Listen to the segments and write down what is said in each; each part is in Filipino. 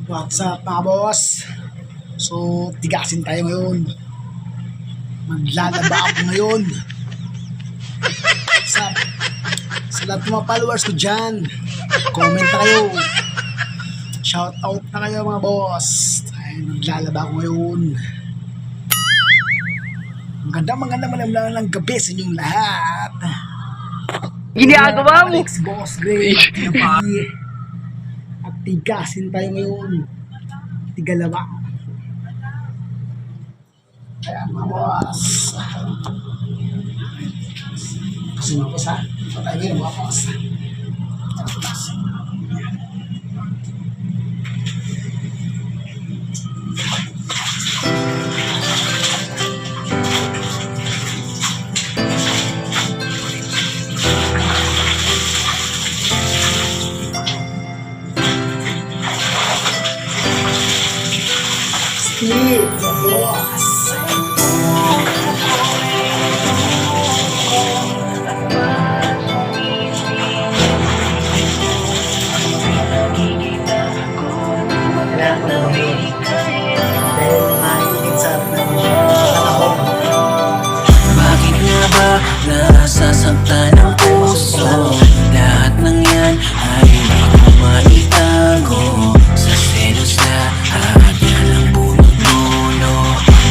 What's up mga boss? So, tigasin tayo ngayon. Maglalaba ako ngayon. Sa lahat ng mga followers ko dyan, comment na kayo. Shout out na kayo mga boss. Ay, maglalaba ako ngayon. Maganda malamlang gabi sa inyong lahat. Ginagawa mo? Alex Boss Great. At tigasin tayo ngayon. Tigalaba. Kaya mga boss. Kasi mga boss ha. Ito tayo ngayon mga boss. Steve, boss. Bakit nga ba nasasaktan ang puso? Lahat ng yan ay hindi ko maitago. Sa selos na agad ang punot-dulo.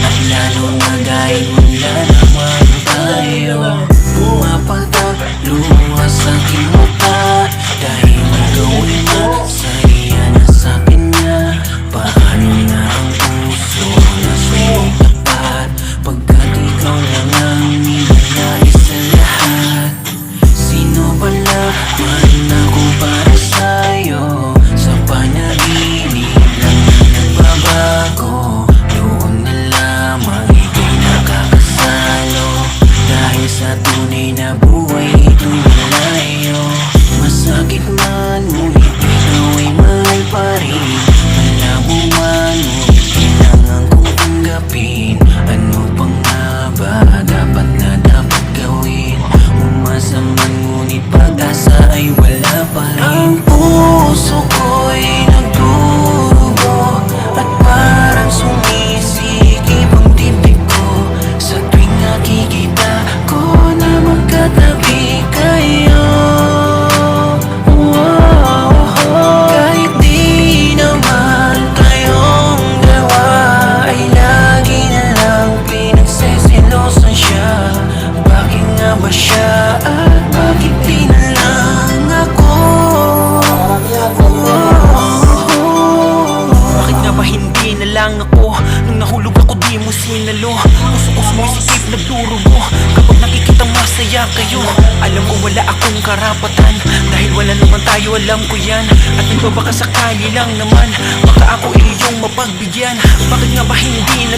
At lalo na dahil wala naman tayo. Pumapatak luha sa aking mata. Dahil nagawin na saya na sa akin na. Paano na ang puso na sa'yo tapat? Pagkat ikaw lang ang ninanais sa lahat. Sino pala man ako para sa'yo? Sa panaginip lang na nagbabago. Doon na lamang ika'y nakakasalo. Dahil sa tunay na buhay ito'y malayo. Masakit man, ngunit ikaw ay mahal pa rin. Malabo man, ngunit kailangan kong tanggapin. Ano pa nga ba dapat na dapat gawin? Umasa man, ngunit pag-asa ay wala pa rin. Ang puso ko'y nagdurugo at parang sumisikip ang dibdib ko. Sa tuwing nakikita ko na magkatabi kayo. Kahit di naman kayong dalawa ay lagi na lang pinagsisilosan siya. Bakit nga ba siya at bakit di na lang ako? Bakit nga ba hindi na lang ako? Nung nahulog ako di mo sinalo. Puso mo isikip nagdurugo kapag nakikita masaya kayo. Alam ko wala akong karapatan dahil wala naman tayo, alam ko yan. At nagbabaka sakali lang naman baka ako iyong mapagbigyan. Bakit nga ba hindi na